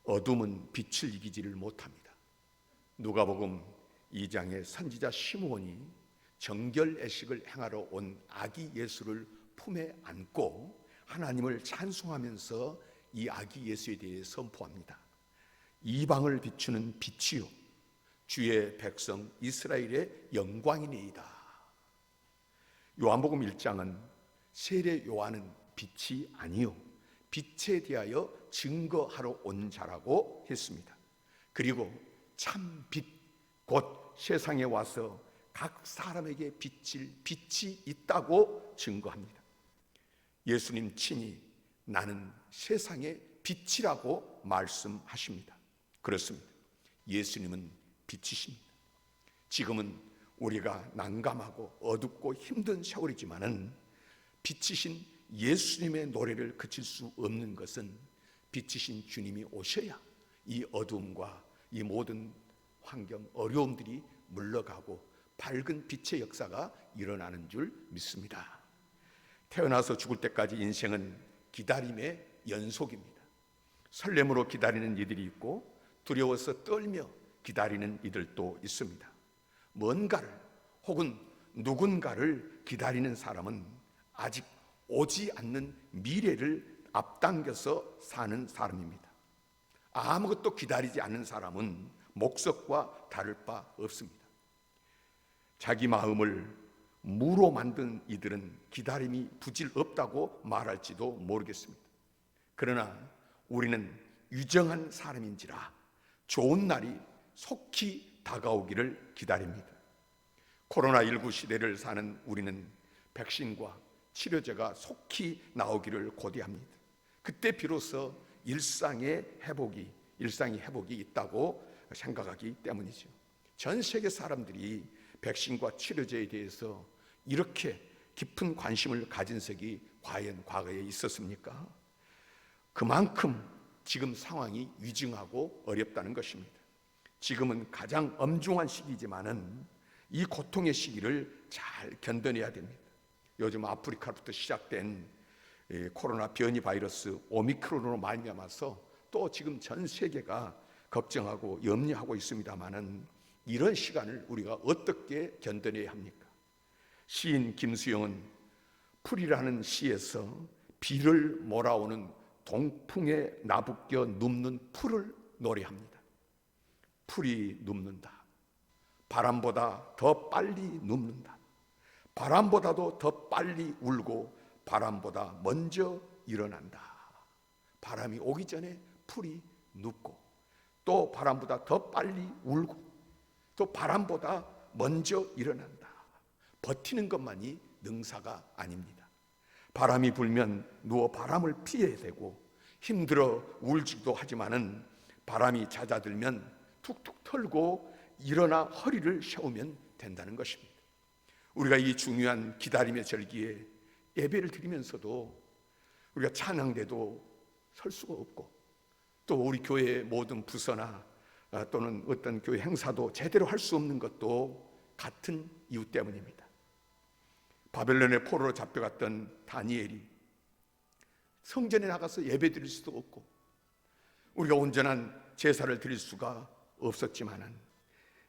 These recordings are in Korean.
어둠은 빛을 이기지를 못합니다. 누가복음 2장의 선지자 시므온이 정결 애식을 행하러 온 아기 예수를 품에 안고 하나님을 찬송하면서 이 아기 예수에 대해 선포합니다. 이방을 비추는 빛이요 주의 백성 이스라엘의 영광이니이다. 요한복음 1장은 세례 요한은 빛이 아니요 빛에 대하여 증거하러 온 자라고 했습니다. 그리고 참 빛, 곧 세상에 와서 각 사람에게 비칠 빛이 있다고 증거합니다. 예수님 친히 나는 세상의 빛이라고 말씀하십니다. 그렇습니다. 예수님은 빛이십니다. 지금은 우리가 난감하고 어둡고 힘든 세월이지만은 빛이신 예수님의 노래를 그칠 수 없는 것은 빛이신 주님이 오셔야 이 어둠과 이 모든 환경, 어려움들이 물러가고 밝은 빛의 역사가 일어나는 줄 믿습니다. 태어나서 죽을 때까지 인생은 기다림의 연속입니다. 설렘으로 기다리는 이들이 있고 두려워서 떨며 기다리는 이들도 있습니다. 뭔가를 혹은 누군가를 기다리는 사람은 아직 오지 않는 미래를 앞당겨서 사는 사람입니다. 아무것도 기다리지 않는 사람은 목석과 다를 바 없습니다. 자기 마음을 무로 만든 이들은 기다림이 부질없다고 말할지도 모르겠습니다. 그러나 우리는 유정한 사람인지라 좋은 날이 속히 다가오기를 기다립니다. 코로나19 시대를 사는 우리는 백신과 치료제가 속히 나오기를 고대합니다. 그때 비로소 일상이 회복이 있다고 생각하기 때문이죠. 전 세계 사람들이 백신과 치료제에 대해서 이렇게 깊은 관심을 가진 적이 과연 과거에 있었습니까? 그만큼 지금 상황이 위중하고 어렵다는 것입니다. 지금은 가장 엄중한 시기지만은 이 고통의 시기를 잘 견뎌내야 됩니다. 요즘 아프리카부터 시작된 코로나 변이 바이러스 오미크론으로 말미암아서 또 지금 전 세계가 걱정하고 염려하고 있습니다만은 이런 시간을 우리가 어떻게 견뎌내야 합니까? 시인 김수영은 풀이라는 시에서 비를 몰아오는 동풍에 나부껴 눕는 풀을 노래합니다. 풀이 눕는다. 바람보다 더 빨리 눕는다. 바람보다도 더 빨리 울고 바람보다 먼저 일어난다. 바람이 오기 전에 풀이 눕고 또 바람보다 더 빨리 울고 또 바람보다 먼저 일어난다. 버티는 것만이 능사가 아닙니다. 바람이 불면 누워 바람을 피해야 되고 힘들어 울지도 하지만은 바람이 잦아들면 툭툭 털고 일어나 허리를 세우면 된다는 것입니다. 우리가 이 중요한 기다림의 절기에 예배를 드리면서도 우리가 찬양대도 설 수가 없고 또 우리 교회의 모든 부서나 또는 어떤 교회 행사도 제대로 할 수 없는 것도 같은 이유 때문입니다. 바벨론의 포로로 잡혀갔던 다니엘이 성전에 나가서 예배 드릴 수도 없고 우리가 온전한 제사를 드릴 수가 없었지만은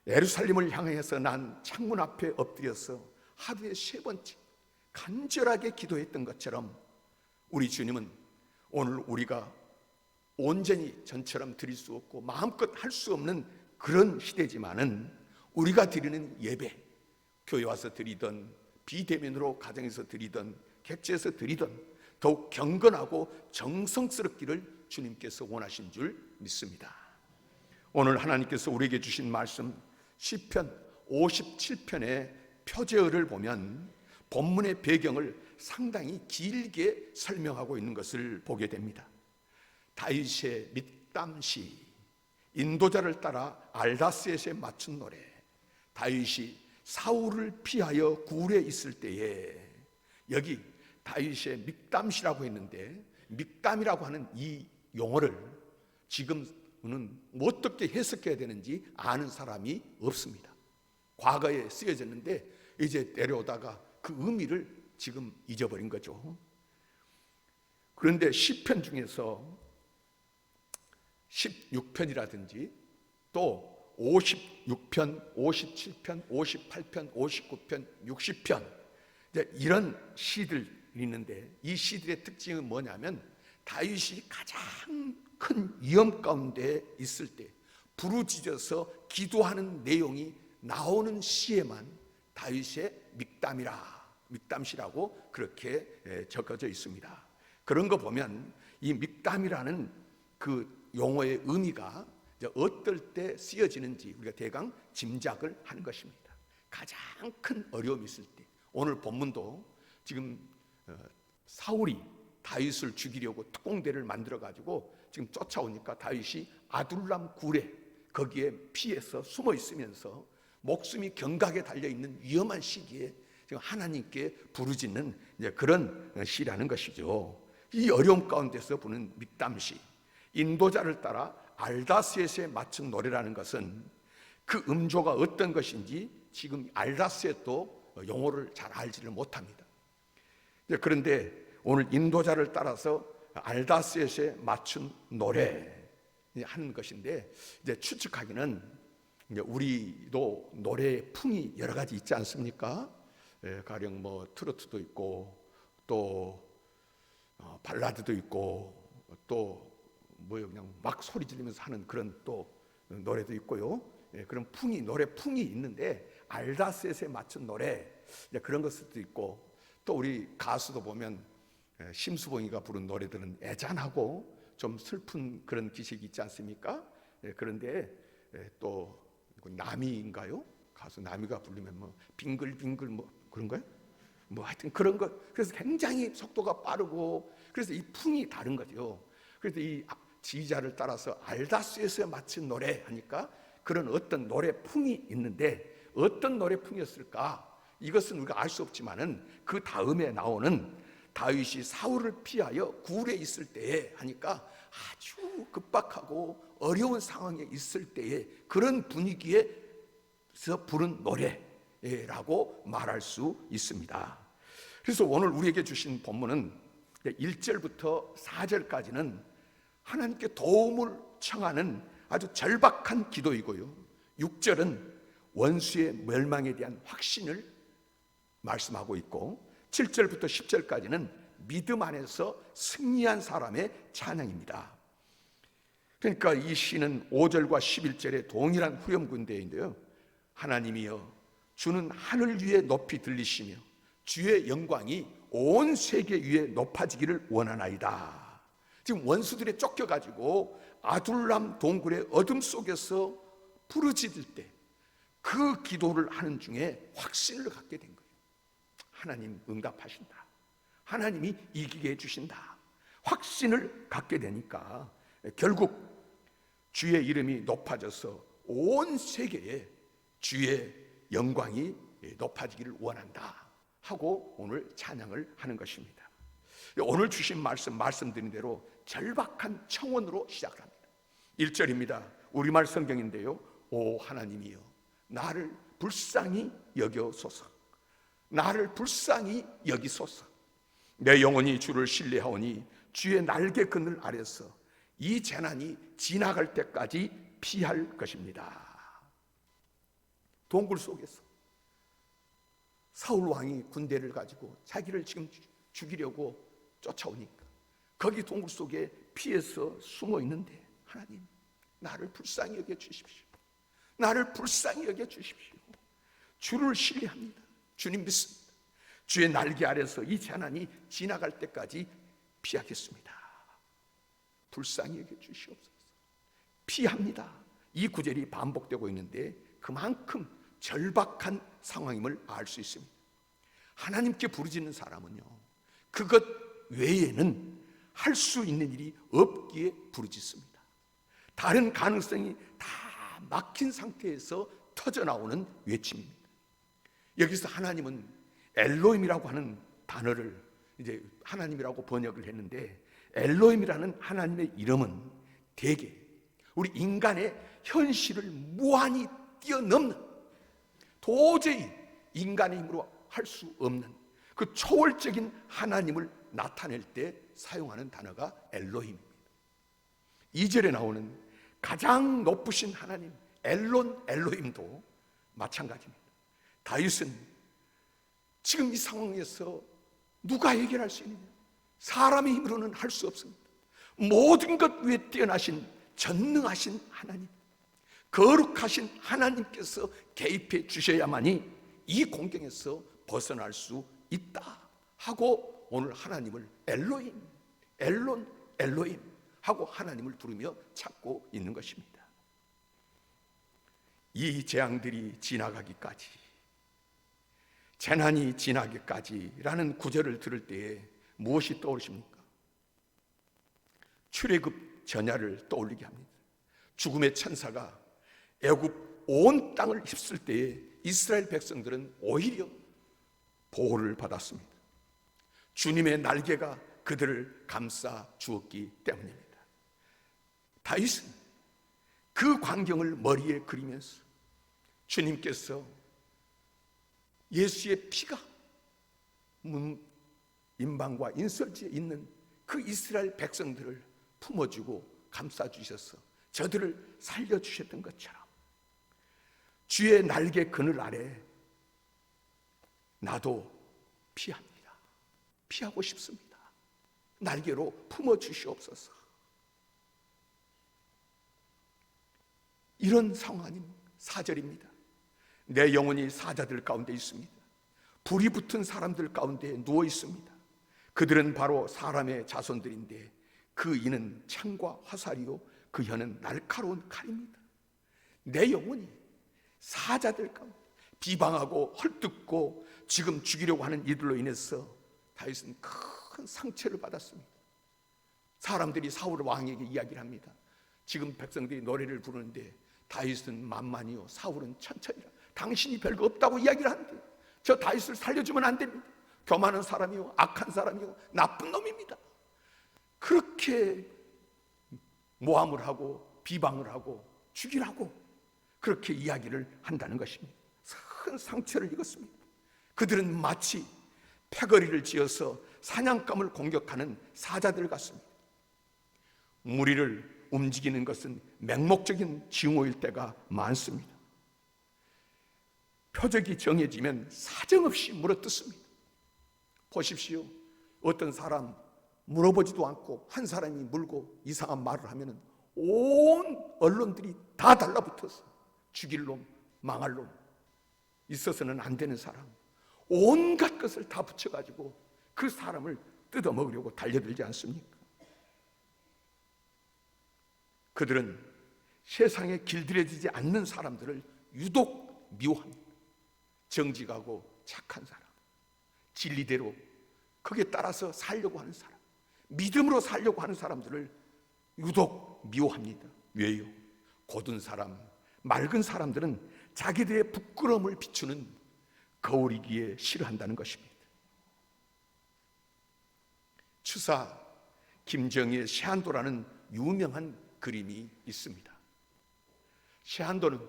예루살렘을 향해서 난 창문 앞에 엎드려서 하루에 3번째 간절하게 기도했던 것처럼 우리 주님은 오늘 우리가 온전히 전처럼 드릴 수 없고 마음껏 할 수 없는 그런 시대지만은 우리가 드리는 예배, 교회 와서 드리던 비대면으로 가정에서 드리던 객지에서 드리던 더욱 경건하고 정성스럽기를 주님께서 원하신 줄 믿습니다. 오늘 하나님께서 우리에게 주신 말씀 시편 57편의 표제어를 보면 본문의 배경을 상당히 길게 설명하고 있는 것을 보게 됩니다. 다윗의 믹담시, 인도자를 따라 알다스엣에 맞춘 노래. 다윗이 사울을 피하여 굴에 있을 때에 여기 다윗의 믹담시라고 했는데 믹담이라고 하는 이 용어를 지금은 어떻게 해석해야 되는지 아는 사람이 없습니다. 과거에 쓰여졌는데 이제 내려오다가 그 의미를 지금 잊어버린 거죠. 그런데 시편 중에서 16편이라든지 또 56편, 57편, 58편, 59편, 60편 이런 시들이 있는데, 이 시들의 특징은 뭐냐면 다윗이 가장 큰 위험 가운데 있을 때 부르짖어서 기도하는 내용이 나오는 시에만 다윗의 믹담시라고 그렇게 적어져 있습니다. 그런 거 보면 이 믹담이라는 그 용어의 의미가 어떨 때 쓰여지는지 우리가 대강 짐작을 하는 것입니다. 가장 큰 어려움이 있을 때, 오늘 본문도 지금 사울이 다윗을 죽이려고 특공대를 만들어 가지고 지금 쫓아오니까 다윗이 아둘람 굴에 거기에 피해서 숨어 있으면서 목숨이 경각에 달려 있는 위험한 시기에 지금 하나님께 부르짖는 그런 시라는 것이죠. 이 어려움 가운데서 부는 믹담시, 인도자를 따라 알다스엣에 맞춘 노래라는 것은 그 음조가 어떤 것인지 지금 알다스엣도 용어를 잘 알지를 못합니다. 그런데 오늘 인도자를 따라서 알다스엣에 맞춘 노래 하는 것인데, 이제 추측하기는 우리도 노래의 풍이 여러 가지 있지 않습니까? 가령 뭐 트로트도 있고 또 발라드도 있고 또 뭐 그냥 막 소리 지르면서 하는 그런 또 노래도 있고요. 그런 풍이, 노래 풍이 있는데 알다스엣에 맞춘 노래 그런 것도 있고, 또 우리 가수도 보면 심수봉이가 부른 노래들은 애잔하고 좀 슬픈 그런 기색이 있지 않습니까? 그런데 또 나미인가요? 가수 나미가 부르면 뭐 빙글빙글 뭐 그런가요? 뭐 하여튼 그런 것, 그래서 굉장히 속도가 빠르고, 그래서 이 풍이 다른 거죠. 그래서 이 지휘자를 따라서 알다스에서 맞춘 노래 하니까 그런 어떤 노래 풍이 있는데, 어떤 노래 풍이었을까? 이것은 우리가 알 수 없지만은 그 다음에 나오는 다윗이 사울을 피하여 굴에 있을 때에 하니까 아주 급박하고 어려운 상황에 있을 때에 그런 분위기에서 부른 노래라고 말할 수 있습니다. 그래서 오늘 우리에게 주신 본문은 1절부터 4절까지는 하나님께 도움을 청하는 아주 절박한 기도이고요, 6절은 원수의 멸망에 대한 확신을 말씀하고 있고, 7절부터 10절까지는 믿음 안에서 승리한 사람의 찬양입니다. 그러니까 이 시는 5절과 11절에 동일한 후렴구인데요, 하나님이여 주는 하늘 위에 높이 들리시며 주의 영광이 온 세계 위에 높아지기를 원하나이다. 지금 원수들에 쫓겨가지고 아둘람 동굴의 어둠 속에서 부르짖을 때 그 기도를 하는 중에 확신을 갖게 된 거예요. 하나님 응답하신다, 하나님이 이기게 해주신다, 확신을 갖게 되니까 결국 주의 이름이 높아져서 온 세계에 주의 영광이 높아지기를 원한다 하고 오늘 찬양을 하는 것입니다. 오늘 주신 말씀드린 대로 절박한 청원으로 시작을 합니다. 1절입니다. 우리말 성경인데요, 오 하나님이여 나를 불쌍히 여겨소서, 나를 불쌍히 여기소서. 내 영혼이 주를 신뢰하오니 주의 날개 그늘 아래서 이 재난이 지나갈 때까지 피할 것입니다. 동굴 속에서 사울 왕이 군대를 가지고 자기를 지금 죽이려고 쫓아오니까 거기 동굴 속에 피해서 숨어 있는데, 하나님 나를 불쌍히 여겨 주십시오, 나를 불쌍히 여겨 주십시오. 주를 신뢰합니다, 주님 믿습니다, 주의 날개 아래서 이 재난이 지나갈 때까지 피하겠습니다, 불쌍히 여겨 주시옵소서. 피합니다. 이 구절이 반복되고 있는데 그만큼 절박한 상황임을 알 수 있습니다. 하나님께 부르짖는 사람은요, 그것 외에는 할 수 있는 일이 없기에 부르짖습니다. 다른 가능성이 다 막힌 상태에서 터져나오는 외침입니다. 여기서 하나님은 엘로힘이라고 하는 단어를 이제 하나님이라고 번역을 했는데, 엘로힘이라는 하나님의 이름은 대개 우리 인간의 현실을 무한히 뛰어넘는, 도저히 인간의 힘으로 할 수 없는 그 초월적인 하나님을 나타낼 때 사용하는 단어가 엘로힘입니다. 2절에 나오는 가장 높으신 하나님 엘론 엘로힘도 마찬가지입니다. 다윗은 지금 이 상황에서 누가 해결할 수 있느냐? 사람의 힘으로는 할 수 없습니다. 모든 것 위에 뛰어나신 전능하신 하나님, 거룩하신 하나님께서 개입해 주셔야만이 이 공경에서 벗어날 수 있다 하고 오늘 하나님을 엘로힘, 엘론 엘로힘 하고 하나님을 부르며 찾고 있는 것입니다. 이 재앙들이 지나가기까지, 재난이 지나기까지라는 구절을 들을 때에 무엇이 떠오르십니까? 출애굽 전야를 떠올리게 합니다. 죽음의 천사가 애굽 온 땅을 휩쓸 때에 이스라엘 백성들은 오히려 보호를 받았습니다. 주님의 날개가 그들을 감싸 주었기 때문입니다. 다윗은 그 광경을 머리에 그리면서 주님께서 예수의 피가 임방과 인설지에 있는 그 이스라엘 백성들을 품어주고 감싸주셔서 저들을 살려주셨던 것처럼 주의 날개 그늘 아래 나도 피합니다. 피하고 싶습니다. 날개로 품어주시옵소서. 이런 상황인 4절입니다. 내 영혼이 사자들 가운데 있습니다. 불이 붙은 사람들 가운데 누워 있습니다. 그들은 바로 사람의 자손들인데 그 이는 창과 화살이요 그 혀는 날카로운 칼입니다. 내 영혼이 사자들 가운데 비방하고 헐뜯고 지금 죽이려고 하는 이들로 인해서 다윗은 큰 상처를 받았습니다. 사람들이 사울 왕에게 이야기를 합니다. 지금 백성들이 노래를 부르는데 다윗은 만만이요 사울은 천천히라. 당신이 별거 없다고 이야기를 하는데 저 다윗을 살려주면 안 됩니다. 교만한 사람이요 악한 사람이요 나쁜 놈입니다. 그렇게 모함을 하고 비방을 하고 죽이라고 그렇게 이야기를 한다는 것입니다. 큰 상처를 입었습니다. 그들은 마치 패거리를 지어서 사냥감을 공격하는 사자들 같습니다. 무리를 움직이는 것은 맹목적인 징후일 때가 많습니다. 표적이 정해지면 사정없이 물어뜯습니다. 보십시오. 어떤 사람 물어보지도 않고 한 사람이 물고 이상한 말을 하면 온 언론들이 다 달라붙어서 죽일 놈, 망할 놈, 있어서는 안 되는 사람, 온갖 것을 다 붙여가지고 그 사람을 뜯어먹으려고 달려들지 않습니까? 그들은 세상에 길들여지지 않는 사람들을 유독 미워합니다. 정직하고 착한 사람, 진리대로 거기에 따라서 살려고 하는 사람, 믿음으로 살려고 하는 사람들을 유독 미워합니다. 왜요? 고든 사람, 맑은 사람들은 자기들의 부끄러움을 비추는 거울이기에 싫어한다는 것입니다. 추사 김정희의 세한도라는 유명한 그림이 있습니다. 세한도는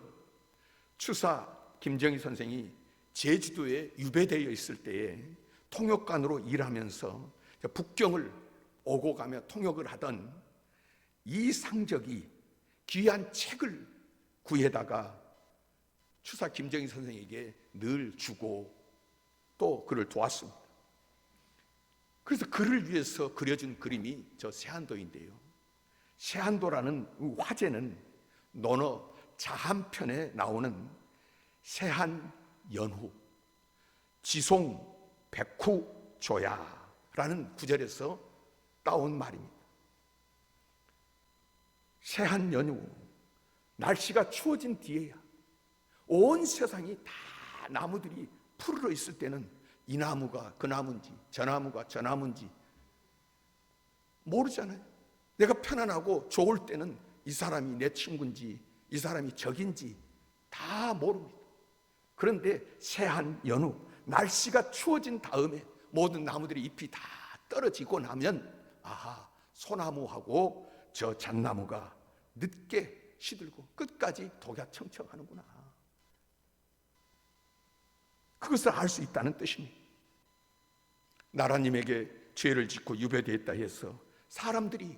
추사 김정희 선생이 제주도에 유배되어 있을 때에 통역관으로 일하면서 북경을 오고 가며 통역을 하던 이 상적이 귀한 책을 구해다가 추사 김정희 선생에게 늘 주고 또 그를 도왔습니다. 그래서 그를 위해서 그려준 그림이 저 세한도인데요. 세한도라는 화제는 논어 자한편에 나오는 세한연후 지송 백후조야라는 구절에서 따온 말입니다. 세한연후, 날씨가 추워진 뒤에야 온 세상이 다 나무들이 푸르러 있을 때는 이 나무가 그 나무인지 저 나무가 저 나무인지 모르잖아요. 내가 편안하고 좋을 때는 이 사람이 내 친구인지 이 사람이 적인지 다 모릅니다. 그런데 세한 연후, 날씨가 추워진 다음에 모든 나무들의 잎이 다 떨어지고 나면 아하, 소나무하고 저 잣나무가 늦게 시들고 끝까지 독야청청하는구나. 그것을 알 수 있다는 뜻입니다. 나라님에게 죄를 짓고 유배되었다 해서 사람들이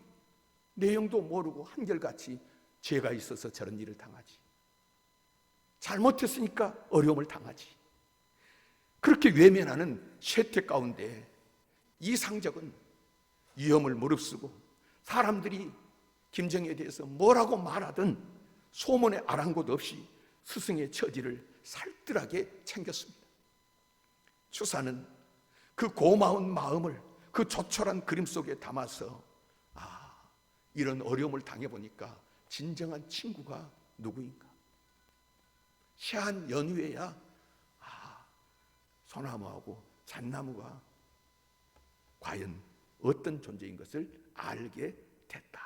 내용도 모르고 한결같이 죄가 있어서 저런 일을 당하지. 잘못했으니까 어려움을 당하지. 그렇게 외면하는 쇠퇴 가운데 이 상적은 위험을 무릅쓰고 사람들이 김정희에 대해서 뭐라고 말하든 소문에 아랑곳 없이 스승의 처지를 살뜰하게 챙겼습니다. 추사는 그 고마운 마음을 그 조촐한 그림 속에 담아서 이런 어려움을 당해보니까 진정한 친구가 누구인가? 시한 연후에야 소나무하고 잣나무가 과연 어떤 존재인 것을 알게 됐다.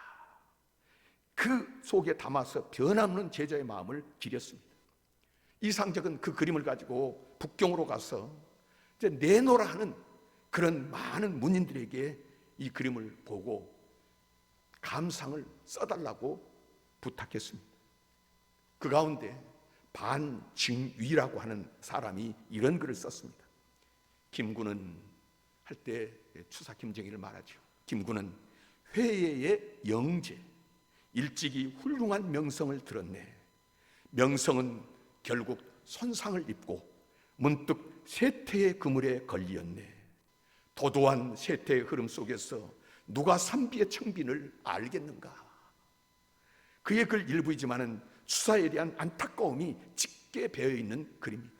그 속에 담아서 변함없는 제자의 마음을 기렸습니다. 이상적은 그 그림을 가지고 북경으로 가서 이제 내노라 하는 그런 많은 문인들에게 이 그림을 보고 감상을 써달라고 부탁했습니다. 그 가운데 반증위라고 하는 사람이 이런 글을 썼습니다. 김구는 할 때 추사 김정희를 말하죠. 김구는 회예의 영재, 일찍이 훌륭한 명성을 들었네. 명성은 결국 손상을 입고 문득 쇠퇴의 그물에 걸리었네. 도도한 쇠퇴의 흐름 속에서 누가 삼비의 청빈을 알겠는가? 그의 글 일부이지만은 추사에 대한 안타까움이 짙게 배어있는 글입니다.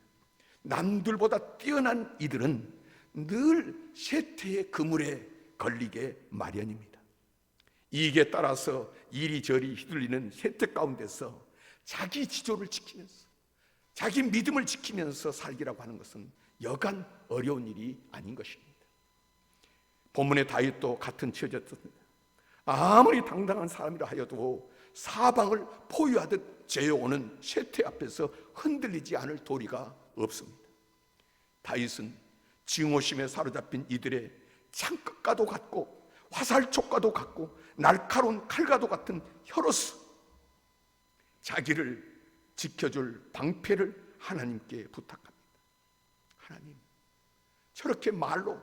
남들보다 뛰어난 이들은 늘 쇠퇴의 그물에 걸리게 마련입니다. 이익에 따라서 이리저리 휘둘리는 쇠퇴 가운데서 자기 지조를 지키면서 자기 믿음을 지키면서 살기라고 하는 것은 여간 어려운 일이 아닌 것입니다. 본문의 다윗도 같은 처지였습니다. 아무리 당당한 사람이라 하여도 사방을 포위하듯 제어오는 쇠퇴 앞에서 흔들리지 않을 도리가 없습니다. 다윗은 증오심에 사로잡힌 이들의 창끝과도 같고 화살촉과도 같고 날카로운 칼과도 같은 혀로서 자기를 지켜줄 방패를 하나님께 부탁합니다. 하나님, 저렇게 말로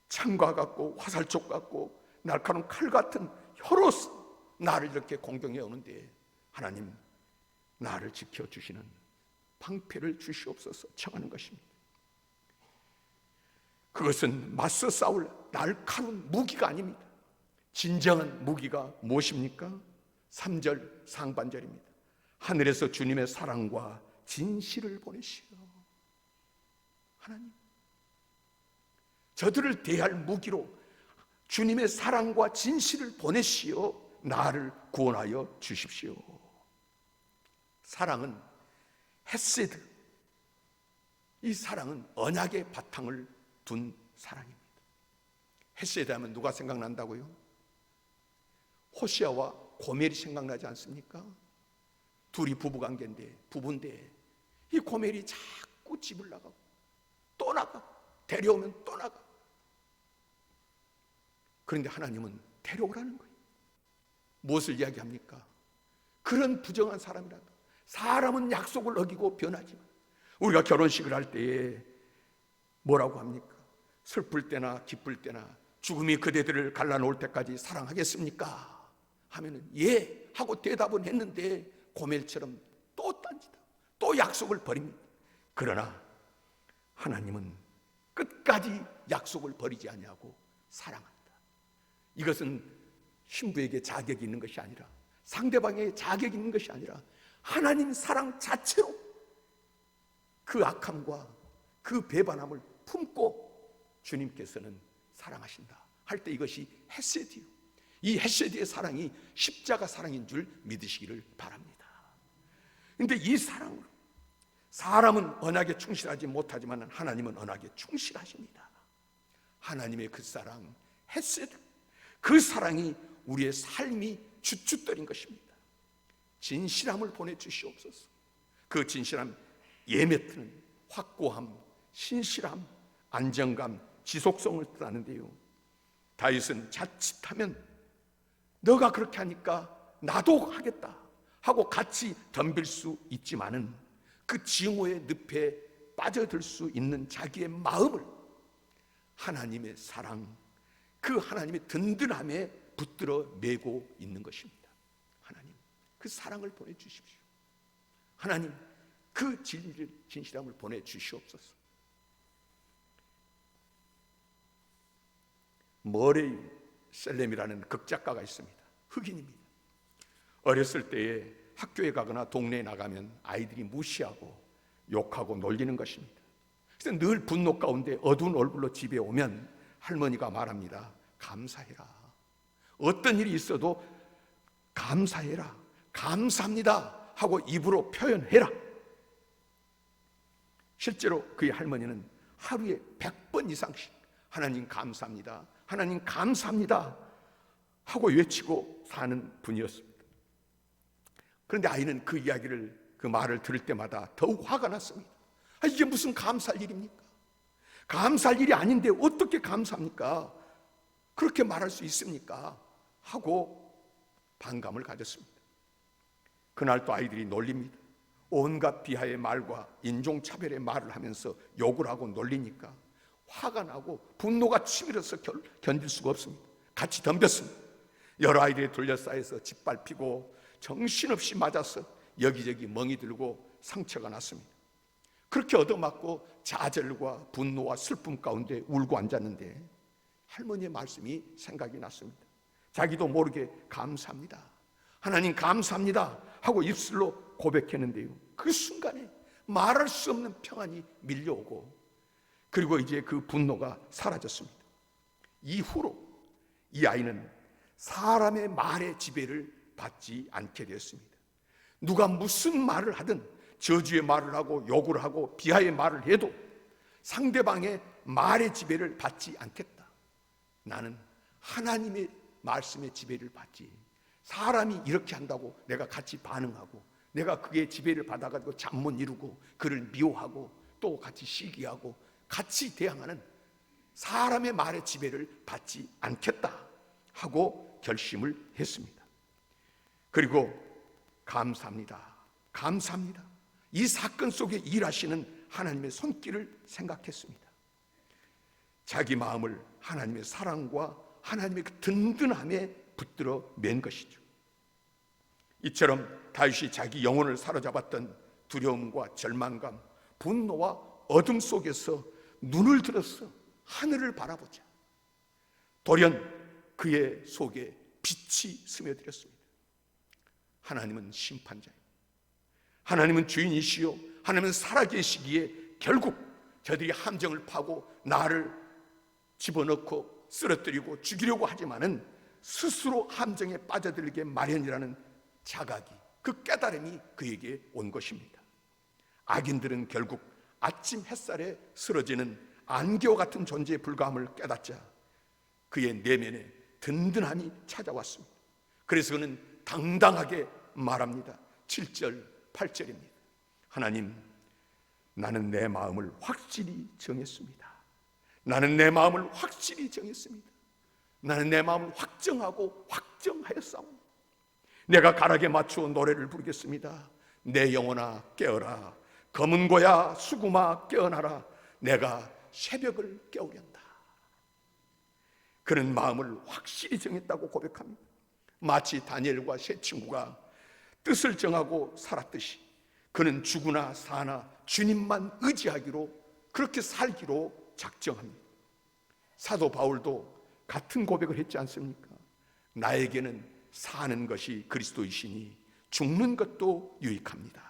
창과 같고 화살촉 같고 날카로운 칼 같은 혀로서 나를 이렇게 공경해 오는데 하나님, 나를 지켜주시는 방패를 주시옵소서 청하는 것입니다. 그것은 맞서 싸울 날카로운 무기가 아닙니다. 진정한 무기가 무엇입니까? 3절 상반절입니다. 하늘에서 주님의 사랑과 진실을 보내시오. 하나님, 저들을 대할 무기로 주님의 사랑과 진실을 보내시오. 나를 구원하여 주십시오. 사랑은 헤세드, 이 사랑은 언약의 바탕을 둔 사랑입니다. 헤세드 하면 누가 생각난다고요? 호시아와 고멜이 생각나지 않습니까? 둘이 부부인데 이 고멜이 자꾸 집을 나가고 또 나가고 데려오면 또 나가고. 그런데 하나님은 데려오라는 거예요. 무엇을 이야기합니까? 그런 부정한 사람이라도 사람은 약속을 어기고 변하지만 우리가 결혼식을 할 때에 뭐라고 합니까? 슬플 때나 기쁠 때나 죽음이 그대들을 갈라놓을 때까지 사랑하겠습니까? 하면은 예 하고 대답은 했는데 고멜처럼 또 딴짓하고 또 약속을 버립니다. 그러나 하나님은 끝까지 약속을 버리지 아니하고 사랑한다. 이것은 신부에게 자격이 있는 것이 아니라 상대방에게 자격이 있는 것이 아니라 하나님 사랑 자체로 그 악함과 그 배반함을 품고 주님께서는 사랑하신다 할 때 이것이 헤세드요. 이 헤세드의 사랑이 십자가 사랑인 줄 믿으시기를 바랍니다. 그런데 이 사랑으로 사람은 언약에 충실하지 못하지만 하나님은 언약에 충실하십니다. 하나님의 그 사랑 헤세드, 그 사랑이 우리의 삶이 주춧돌인 것입니다. 진실함을 보내주시옵소서. 그 진실함, 예매트는 확고함, 신실함, 안정감, 지속성을 뜻하는데요. 다윗은 자칫하면 너가 그렇게 하니까 나도 하겠다 하고 같이 덤빌 수 있지만은 그 징후의 늪에 빠져들 수 있는 자기의 마음을 하나님의 사랑, 그 하나님의 든든함에 붙들어 매고 있는 것입니다. 하나님, 그 사랑을 보내주십시오. 하나님, 그 진실함을 보내주시옵소서. 머레이 셀렘이라는 극작가가 있습니다. 흑인입니다. 어렸을 때에 학교에 가거나 동네에 나가면 아이들이 무시하고 욕하고 놀리는 것입니다. 그래서 늘 분노 가운데 어두운 얼굴로 집에 오면 할머니가 말합니다. 감사해라. 어떤 일이 있어도 감사해라, 감사합니다 하고 입으로 표현해라. 실제로 그의 할머니는 하루에 100번 이상씩 하나님 감사합니다, 하나님 감사합니다 하고 외치고 사는 분이었습니다. 그런데 아이는 그 이야기를, 그 말을 들을 때마다 더욱 화가 났습니다. 이게 무슨 감사할 일입니까? 감사할 일이 아닌데 어떻게 감사합니까? 그렇게 말할 수 있습니까? 하고 반감을 가졌습니다. 그날 또 아이들이 놀립니다. 온갖 비하의 말과 인종차별의 말을 하면서 욕을 하고 놀리니까 화가 나고 분노가 치밀어서 견딜 수가 없습니다. 같이 덤볐습니다. 여러 아이들이 둘러싸여서 짓밟히고 정신없이 맞아서 여기저기 멍이 들고 상처가 났습니다. 그렇게 얻어맞고 좌절과 분노와 슬픔 가운데 울고 앉았는데 할머니의 말씀이 생각이 났습니다. 자기도 모르게 감사합니다, 하나님 감사합니다 하고 입술로 고백했는데요, 그 순간에 말할 수 없는 평안이 밀려오고 그리고 이제 그 분노가 사라졌습니다. 이후로 이 아이는 사람의 말의 지배를 받지 않게 되었습니다. 누가 무슨 말을 하든 저주의 말을 하고 욕을 하고 비하의 말을 해도 상대방의 말의 지배를 받지 않겠다. 나는 하나님의 말씀의 지배를 받지, 사람이 이렇게 한다고 내가 같이 반응하고 내가 그의 지배를 받아가지고 잠 못 이루고 그를 미워하고 또 같이 시기하고 같이 대항하는 사람의 말의 지배를 받지 않겠다 하고 결심을 했습니다. 그리고 감사합니다, 감사합니다, 이 사건 속에 일하시는 하나님의 손길을 생각했습니다. 자기 마음을 하나님의 사랑과 하나님의 그 든든함에 붙들어 맨 것이죠. 이처럼 다윗이 자기 영혼을 사로잡았던 두려움과 절망감, 분노와 어둠 속에서 눈을 들어서 하늘을 바라보자 돌연 그의 속에 빛이 스며들었습니다. 하나님은 심판자예요. 하나님은 주인이시요 하나님은 살아계시기에 결국 저들이 함정을 파고 나를 집어넣고 쓰러뜨리고 죽이려고 하지만은 스스로 함정에 빠져들게 마련이라는 자각이, 그 깨달음이 그에게 온 것입니다. 악인들은 결국 아침 햇살에 쓰러지는 안개와 같은 존재의 불가함을 깨닫자 그의 내면에 든든함이 찾아왔습니다. 그래서 그는 당당하게 말합니다. 7절 8절입니다. 하나님, 나는 내 마음을 확실히 정했습니다. 나는 내 마음을 확실히 정했습니다. 나는 내 마음을 확정하고 확정하였사오니 내가 가락에 맞추어 노래를 부르겠습니다. 내 영혼아 깨어라, 검은 고야 수구마 깨어나라, 내가 새벽을 깨우련다. 그는 마음을 확실히 정했다고 고백합니다. 마치 다니엘과 세 친구가 뜻을 정하고 살았듯이 그는 죽으나 사나 주님만 의지하기로, 그렇게 살기로 작정합니다. 사도 바울도 같은 고백을 했지 않습니까? 나에게는 사는 것이 그리스도이시니 죽는 것도 유익합니다.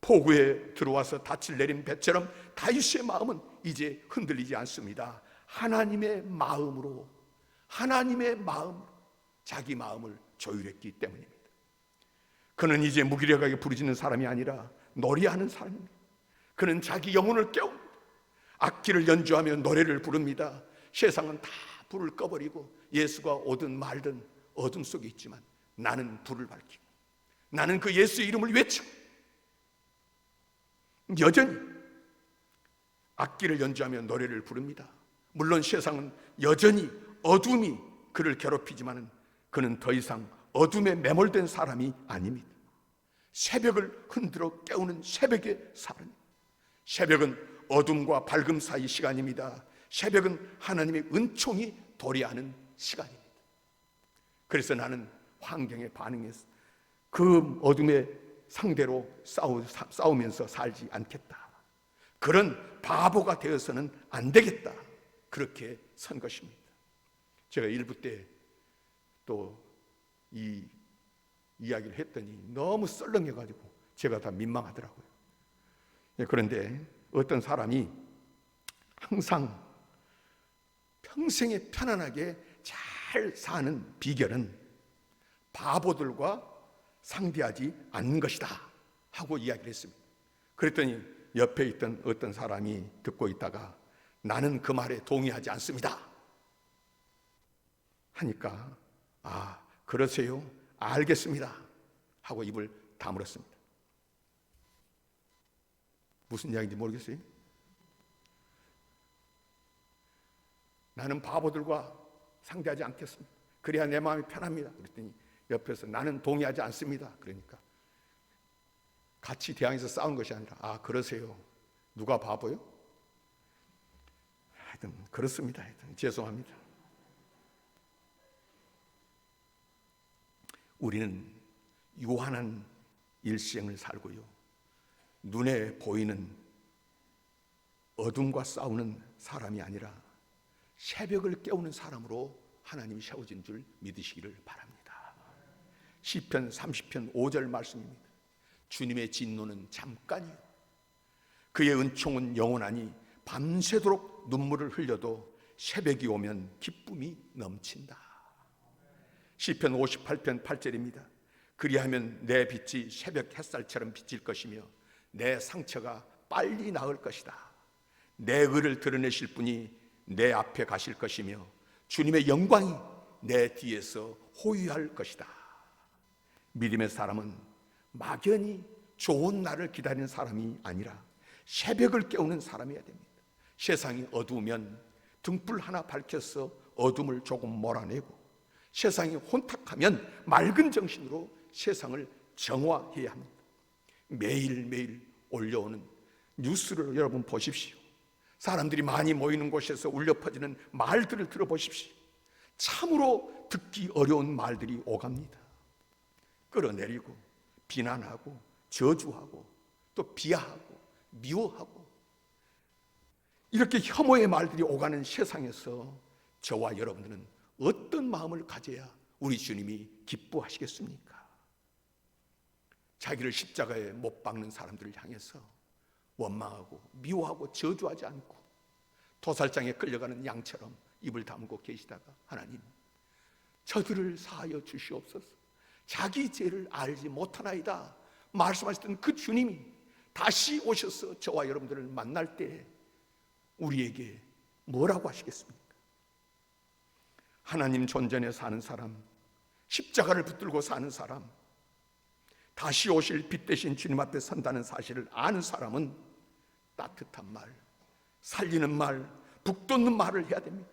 포구에 들어와서 닻을 내린 배처럼 다윗의 마음은 이제 흔들리지 않습니다. 하나님의 마음으로, 하나님의 마음으로 자기 마음을 조율했기 때문입니다. 그는 이제 무기력하게 부르짖는 사람이 아니라 노래하는 사람입니다. 그는 자기 영혼을 깨웁니다. 악기를 연주하며 노래를 부릅니다. 세상은 다 불을 꺼버리고 예수가 오든 말든 어둠 속에 있지만 나는 불을 밝히고 나는 그 예수의 이름을 외치고 여전히 악기를 연주하며 노래를 부릅니다. 물론 세상은 여전히 어둠이 그를 괴롭히지만 그는 더 이상 어둠에 매몰된 사람이 아닙니다. 새벽을 흔들어 깨우는 새벽의 사람입니다. 새벽은 어둠과 밝음 사이 시간입니다. 새벽은 하나님의 은총이 도래하는 시간입니다. 그래서 나는 환경에 반응해서 그 어둠의 상대로 싸우면서 살지 않겠다. 그런 바보가 되어서는 안 되겠다. 그렇게 선 것입니다. 제가 일부 때 또 이 이야기를 했더니 너무 썰렁해가지고 제가 다 민망하더라고요. 그런데 어떤 사람이 항상 평생에 편안하게 잘 사는 비결은 바보들과 상대하지 않는 것이다 하고 이야기를 했습니다. 그랬더니 옆에 있던 어떤 사람이 듣고 있다가 나는 그 말에 동의하지 않습니다 하니까 아, 그러세요? 알겠습니다 하고 입을 다물었습니다. 무슨 이야기인지 모르겠어요. 나는 바보들과 상대하지 않겠습니다. 그래야 내 마음이 편합니다. 그랬더니 옆에서 나는 동의하지 않습니다. 그러니까 같이 대항해서 싸운 것이 아니라 아, 그러세요? 누가 바보요? 하여튼 그렇습니다. 하여튼 죄송합니다. 우리는 유한한 일생을 살고요, 눈에 보이는 어둠과 싸우는 사람이 아니라 새벽을 깨우는 사람으로 하나님이 세워진 줄 믿으시기를 바랍니다. 시편 30편 5절 말씀입니다. 주님의 진노는 잠깐이요 그의 은총은 영원하니 밤새도록 눈물을 흘려도 새벽이 오면 기쁨이 넘친다. 시편 58편 8절입니다. 그리하면 내 빛이 새벽 햇살처럼 비칠 것이며 내 상처가 빨리 나을 것이다. 내 의를 드러내실 분이 내 앞에 가실 것이며 주님의 영광이 내 뒤에서 호위할 것이다. 믿음의 사람은 막연히 좋은 날을 기다리는 사람이 아니라 새벽을 깨우는 사람이어야 됩니다. 세상이 어두우면 등불 하나 밝혀서 어둠을 조금 몰아내고 세상이 혼탁하면 맑은 정신으로 세상을 정화해야 합니다. 매일매일 올려오는 뉴스를 여러분 보십시오. 사람들이 많이 모이는 곳에서 울려 퍼지는 말들을 들어보십시오. 참으로 듣기 어려운 말들이 오갑니다. 끌어내리고 비난하고 저주하고 또 비하하고 미워하고 이렇게 혐오의 말들이 오가는 세상에서 저와 여러분들은 어떤 마음을 가져야 우리 주님이 기뻐하시겠습니까? 자기를 십자가에 못 박는 사람들을 향해서 원망하고 미워하고 저주하지 않고 도살장에 끌려가는 양처럼 입을 다물고 계시다가 하나님 저들을 사하여 주시옵소서, 자기 죄를 알지 못하나이다 말씀하셨던 그 주님이 다시 오셔서 저와 여러분들을 만날 때 우리에게 뭐라고 하시겠습니까? 하나님 존전에 사는 사람, 십자가를 붙들고 사는 사람, 다시 오실 빛 대신 주님 앞에 선다는 사실을 아는 사람은 따뜻한 말, 살리는 말, 북돋는 말을 해야 됩니다.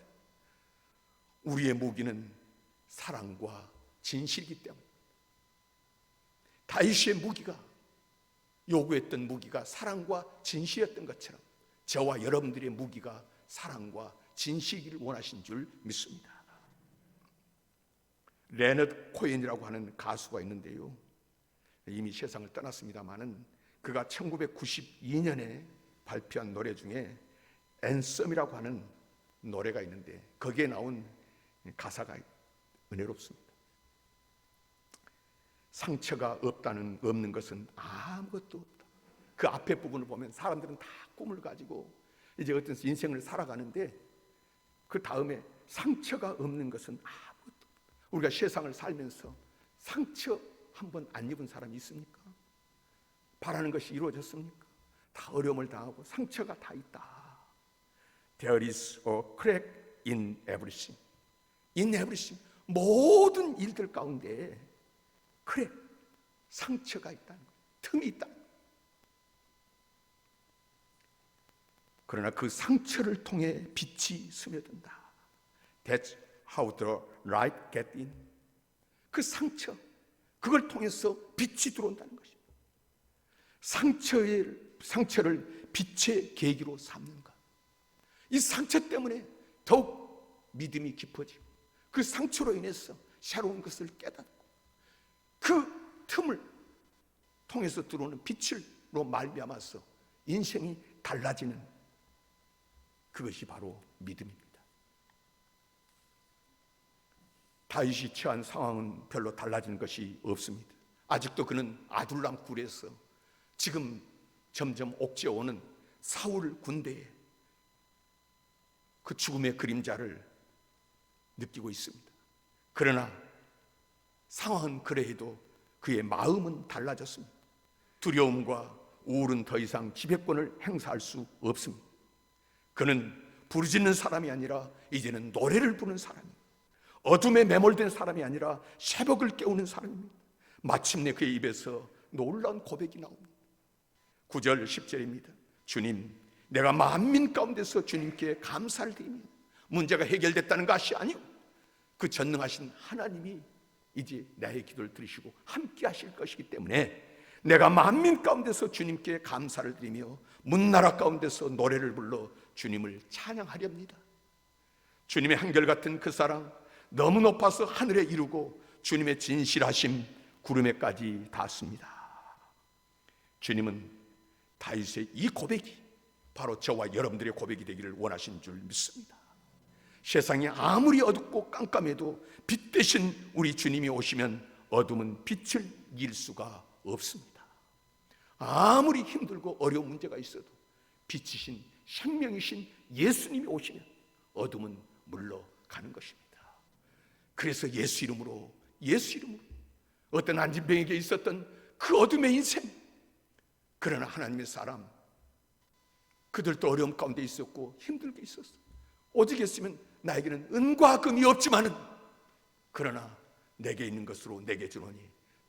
우리의 무기는 사랑과 진실이기 때문에 다윗의 무기가 요구했던 무기가 사랑과 진실이었던 것처럼 저와 여러분들의 무기가 사랑과 진실이기를 원하신 줄 믿습니다. 레너드 코엔이라고 하는 가수가 있는데요, 이미 세상을 떠났습니다마는 그가 1992년에 발표한 노래 중에 앤썸이라고 하는 노래가 있는데 거기에 나온 가사가 은혜롭습니다. 상처가 없는 것은 아무것도 없다. 그 앞에 부분을 보면 사람들은 다 꿈을 가지고 이제 어떤 인생을 살아가는데 그 다음에 상처가 없는 것은 아무것도 없다. 우리가 세상을 살면서 상처 한 번 안 입은 사람이 있습니까? 바라는 것이 이루어졌습니까? 다 어려움을 당하고 상처가 다 있다. There is a crack in everything. In everything. 모든 일들 가운데 크랙, 상처가 있다는 거예요. 틈이 있다는 거예요. 그러나 그 상처를 통해 빛이 스며든다. That's how the light get in. 그 상처, 그걸 통해서 빛이 들어온다는 것입니다. 상처를 빛의 계기로 삼는 것. 이 상처 때문에 더욱 믿음이 깊어지고 그 상처로 인해서 새로운 것을 깨닫고 그 틈을 통해서 들어오는 빛으로 말미암아서 인생이 달라지는 그것이 바로 믿음입니다. 다윗이 처한 상황은 별로 달라진 것이 없습니다. 아직도 그는 아둘람 굴에서 지금 점점 옥죄어오는 사울 군대의 그 죽음의 그림자를 느끼고 있습니다. 그러나 상황은 그래도 그의 마음은 달라졌습니다. 두려움과 우울은 더 이상 지배권을 행사할 수 없습니다. 그는 부르짖는 사람이 아니라 이제는 노래를 부르는 사람입니다. 어둠에 매몰된 사람이 아니라 새벽을 깨우는 사람입니다. 마침내 그의 입에서 놀라운 고백이 나옵니다. 9절 10절입니다. 주님, 내가 만민 가운데서 주님께 감사를 드리며 문제가 해결됐다는 것이 아니오, 그 전능하신 하나님이 이제 나의 기도를 들으시고 함께 하실 것이기 때문에 내가 만민 가운데서 주님께 감사를 드리며 문나라 가운데서 노래를 불러 주님을 찬양하렵니다. 주님의 한결같은 그 사랑, 너무 높아서 하늘에 이루고 주님의 진실하심 구름에까지 닿습니다. 주님은 다윗의 이 고백이 바로 저와 여러분들의 고백이 되기를 원하신 줄 믿습니다. 세상이 아무리 어둡고 깜깜해도 빛 대신 우리 주님이 오시면 어둠은 빛을 이길 수가 없습니다. 아무리 힘들고 어려운 문제가 있어도 빛이신 생명이신 예수님이 오시면 어둠은 물러가는 것입니다. 그래서 예수 이름으로 어떤 안진병에게 있었던 그 어둠의 인생, 그러나 하나님의 사람, 그들도 어려움 가운데 있었고 힘들게 있었어. 오직했으면 나에게는 은과 금이 없지만은 그러나 내게 있는 것으로 내게 주노니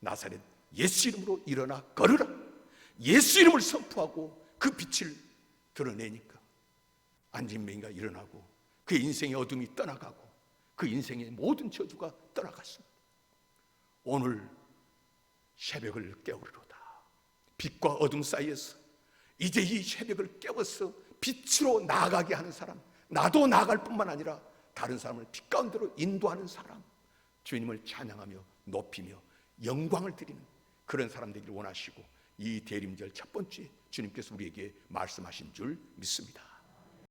나사렛 예수 이름으로 일어나 걸으라. 예수 이름을 선포하고 그 빛을 드러내니까 안진뱅이가 일어나고 그의 인생의 어둠이 떠나가고 그 인생의 모든 저주가 떠나갔습니다. 오늘 새벽을 깨우리로다. 빛과 어둠 사이에서 이제 이 새벽을 깨워서 빛으로 나아가게 하는 사람, 나도 나아갈 뿐만 아니라 다른 사람을 빛 가운데로 인도하는 사람, 주님을 찬양하며 높이며 영광을 드리는 그런 사람 되기를 원하시고 이 대림절 첫 번째 주님께서 우리에게 말씀하신 줄 믿습니다.